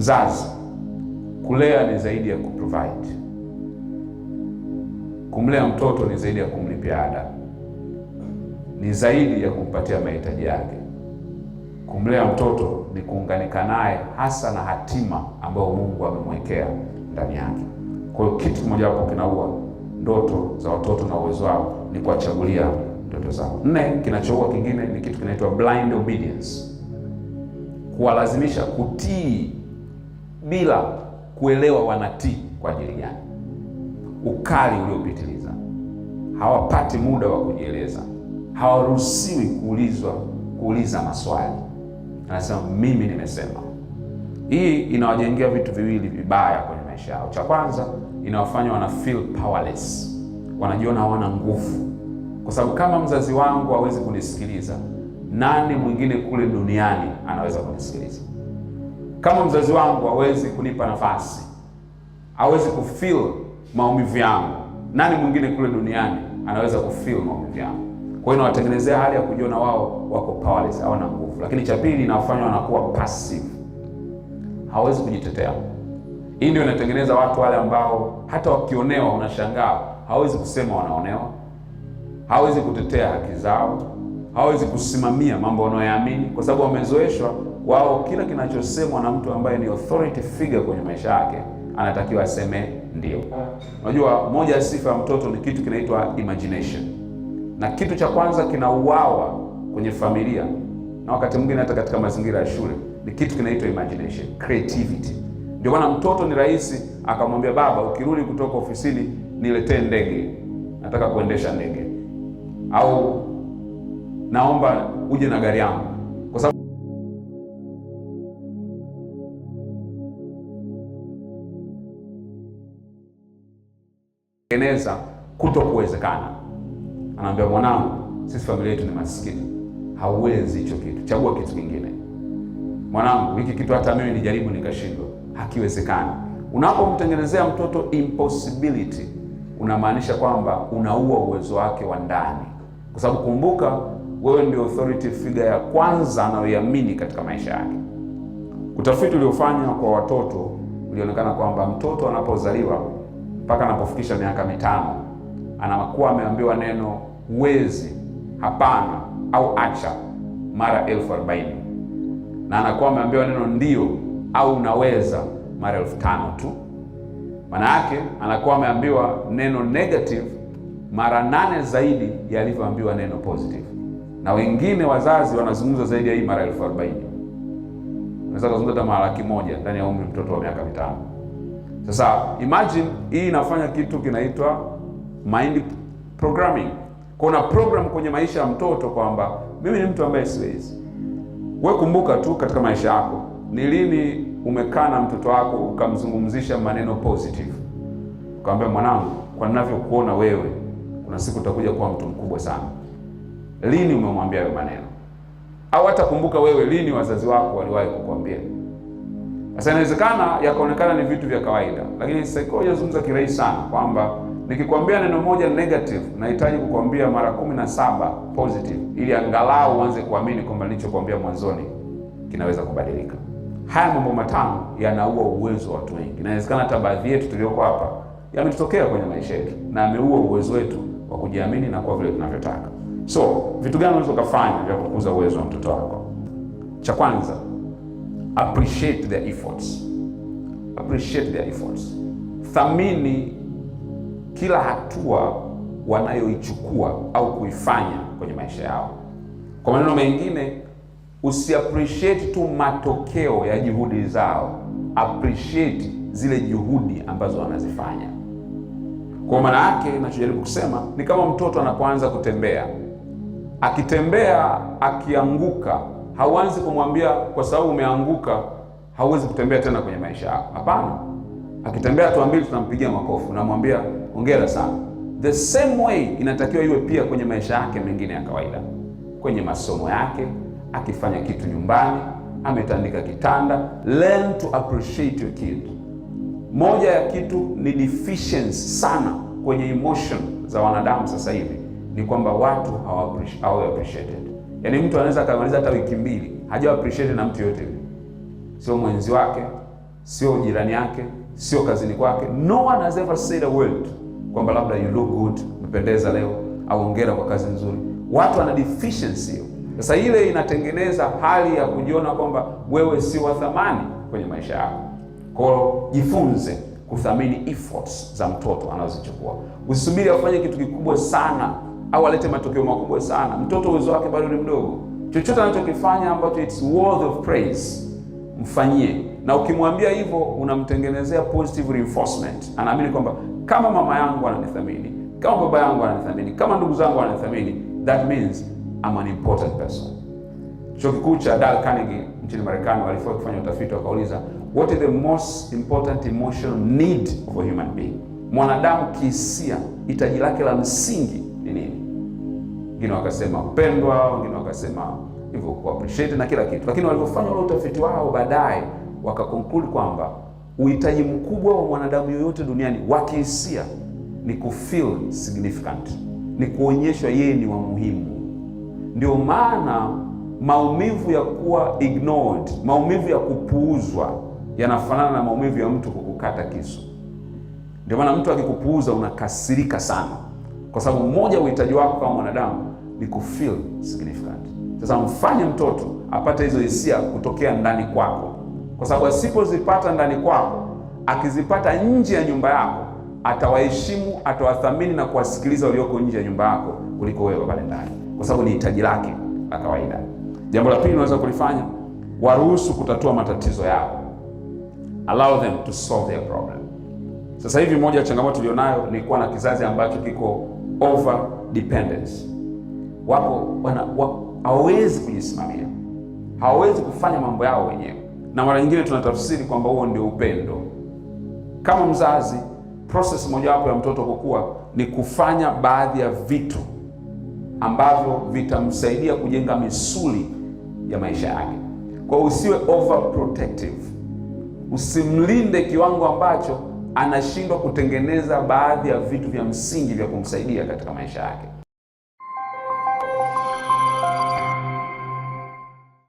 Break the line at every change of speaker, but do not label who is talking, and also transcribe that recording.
Mzazi, kulea ni zaidi ya kuprovide. Kumlea mtoto ni zaidi ya kumlipia ada, ni zaidi ya kumpatia mahitaji yake. Kumlea mtoto ni kuunganika naye hasa na hatima ambayo Mungu amemwekea ndani yake. Kwa hiyo kitu kimoja hapo kinaua ndoto za watoto na uwezo wao ni kuwachagulia ndoto zao. 4, kinachoua kingine ni kitu kinaitwa blind obedience. Kuwalazimisha kutii bila kuelewa wanatii kwa ajili gani. Ukali uliopitiliza, hawapati muda wa kujieleza, hawaruhusiwi kuuliza maswali. Anasema mimi nimesema. Hii inawajengea vitu viwili vibaya kwenye maisha yao. Cha kwanza, inawafanya wana feel powerless, wanajiona hawana nguvu, kwa sababu kama mzazi wangu hawezi kunisikiliza, nani mwingine kule duniani anaweza kunisikiliza? Kama mzazi wangu hawezi kunipa nafasi, hawezi kufeel maumivu yangu, nani mwingine kule duniani anaweza kufeel maumivu yangu? Kwa hiyo inawatengenezea hali ya kujiona wao wako powerless, hawana nguvu. Lakini cha pili, inawafanya wanakuwa passive, hawezi kujitetea. Hii ndio inatengeneza watu wale ambao hata wakionewa unashangaa hawezi kusema wanaonewa, hawezi kutetea haki zao, hawezi kusimamia mambo wanayoamini, kwa sababu wamezoeshwa wao kila kinachosemwa na mtu ambaye ni authority figure kwenye maisha yake anatakiwa aseme ndio. Unajua, moja ya sifa ya mtoto ni kitu kinaitwa imagination, na kitu cha kwanza kinauawa kwenye familia na wakati mwingine hata katika mazingira ya shule ni kitu kinaitwa imagination, creativity. Ndio maana mtoto ni rahisi akamwambia baba, ukirudi kutoka ofisini niletee ndege, nataka kuendesha ndege, au naomba uje na gari yangu, kwa sababu keneza kutokuwezekana. Anaambia mwanangu, sisi familia yetu ni maskini, hauwezi hicho kitu, chagua kitu kingine. Mwanangu, hiki kitu hata mimi nijaribu nikashindwa, hakiwezekani. Unapomtengenezea mtoto impossibility, unamaanisha kwamba unaua uwezo wake wa ndani, kwa sababu kumbuka, wewe ndio authority figure ya kwanza anayoiamini katika maisha yake. Utafiti uliofanywa kwa watoto ulionekana kwamba mtoto anapozaliwa mpaka anapofikisha miaka 5 anakuwa ameambiwa neno huwezi, hapana au acha mara 1040, na anakuwa ameambiwa neno ndio au unaweza mara 5000 tu. Maana yake anakuwa ameambiwa neno negative mara 8 zaidi ya alivyoambiwa neno positive. Na wengine wazazi wanazungumza zaidi ya hii mara 1040. Unaweza kuzungumza hata mara 100,000 ndani ya umri mtoto wa miaka 5. Sasa imagine hii inafanya kitu kinaitwa mind programming. Kuna program kwenye maisha ya mtoto kwamba mimi ni mtu ambaye siwezi. Wewe kumbuka tu katika maisha yako, ni lini umekaa na mtoto wako ukamzungumzisha maneno positive? Ukamwambia mwanangu, kwa ninavyokuona wewe kuna siku utakuja kuwa mtu mkubwa sana. Lini umemwambia hayo maneno? Au hata kumbuka wewe lini wazazi wako waliwahi kukuambia? Sasa inawezekana yakaonekana ni vitu vya kawaida, lakini psychology inazungumza kirahisi sana kwamba nikikwambia neno moja negative, nahitaji kukwambia mara 17 positive ili angalau uanze kuamini kwamba nilichokuambia mwanzoni kinaweza kubadilika. Haya mambo matano yanaua uwezo wa watu wengi. Inawezekana hata baadhi yetu tulioko hapa yametokea kwenye maisha yetu na ameua uwezo wetu wa kujiamini na kwa vile tunavyotaka. So, vitu gani unaweza kufanya vya kukuza uwezo wa mtoto wako? Cha kwanza, appreciate their efforts. Appreciate their efforts. Thamini kila hatua wanayoichukua au kuifanya kwenye maisha yao. Kwa maneno mengine, usiappreciate tu matokeo ya juhudi zao, appreciate zile juhudi ambazo wanazifanya. Kwa maana yake ninachojaribu kusema ni kama mtoto anapoanza kutembea. Akitembea akianguka, hauanzi kumwambia kwa sababu umeanguka hauwezi kutembea tena kwenye maisha yako. Hapana. Akitembea hatua 2 tunampigia makofi, unamwambia hongera sana. The same way inatakiwa iwe pia kwenye maisha yake mengine ya kawaida. Kwenye masomo yake, akifanya kitu nyumbani, ametandika kitanda, learn to appreciate your kid. Moja ya kitu ni deficiency sana kwenye emotion za wanadamu sasa hivi ni kwamba watu hawa appreciated. Yaani mtu anaweza kumaliza hata wiki 2 hajawa appreciated na mtu yote. Sio mwenzi wake, sio jirani yake, sio kazini kwake. No one has ever said a word kwamba labda you look good, umependeza leo, au hongera kwa kazi nzuri. Watu wana deficiency hiyo. Sasa ile inatengeneza hali ya kujiona kwamba wewe si wa thamani kwenye maisha yako. Kwa hiyo jifunze kuthamini efforts za mtoto anazochukua. Usisubiri afanye kitu kikubwa sana au alete matokeo makubwa sana. Mtoto uwezo wake bado ni mdogo. Chochote anachokifanya ambacho it's worth of praise, mfanyie. Na ukimwambia hivyo unamtengenezea positive reinforcement. Anaamini kwamba kama mama yangu ananithamini, kama baba yangu ananithamini, kama ndugu zangu wananithamini, that means I'm an important person. Chuo kikuu cha Dale Carnegie nchini Marekani walifanya kufanya utafiti, wakauliza what is the most important emotional need of a human being? Mwanadamu kihisia, hitaji lake la msingi ni nini? Wengine wakasema kupendwa, wengine wakasema hivyo ku appreciate na kila kitu. Lakini walipofanya ule utafiti wao baadaye wakakonclude kwamba uhitaji mkubwa wa mwanadamu yoyote duniani wa kihisia ni kufeel significant, ni kuonyeshwa yeye ni wa muhimu. Ndio maana maumivu ya kuwa ignored, maumivu ya kupuuzwa yanafanana na maumivu ya mtu kukukata kisu. Ndio maana mtu akikupuuza unakasirika sana, kwa sababu mmoja uhitaji wako kama mwanadamu ni kufeel significant. Sasa mfanye mtoto apate hizo hisia kutokea ndani kwako, kwa sababu asipozipata ndani kwako, akizipata nje ya nyumba yako, atawaheshimu, atawathamini na kuwasikiliza walioko nje ya nyumba yako kuliko wewe pale ndani, kwa sababu ni hitaji lake la kawaida. Jambo la pili unaweza kulifanya, waruhusu kutatua matatizo yao. Allow them to solve their problem. Sasa hivi moja ya changamoto tulionayo ni kuwa na kizazi ambacho kiko over dependence. Hawawezi kujisimamia, hawawezi kufanya mambo yao wenyewe, na mara nyingine tunatafsiri kwamba huo ndio upendo. Kama mzazi, process mojawapo ya mtoto kukua ni kufanya baadhi ya vitu ambavyo vitamsaidia kujenga misuli ya maisha yake. Kwa usiwe overprotective, usimlinde kiwango ambacho anashindwa kutengeneza baadhi ya vitu vya msingi vya kumsaidia katika maisha yake.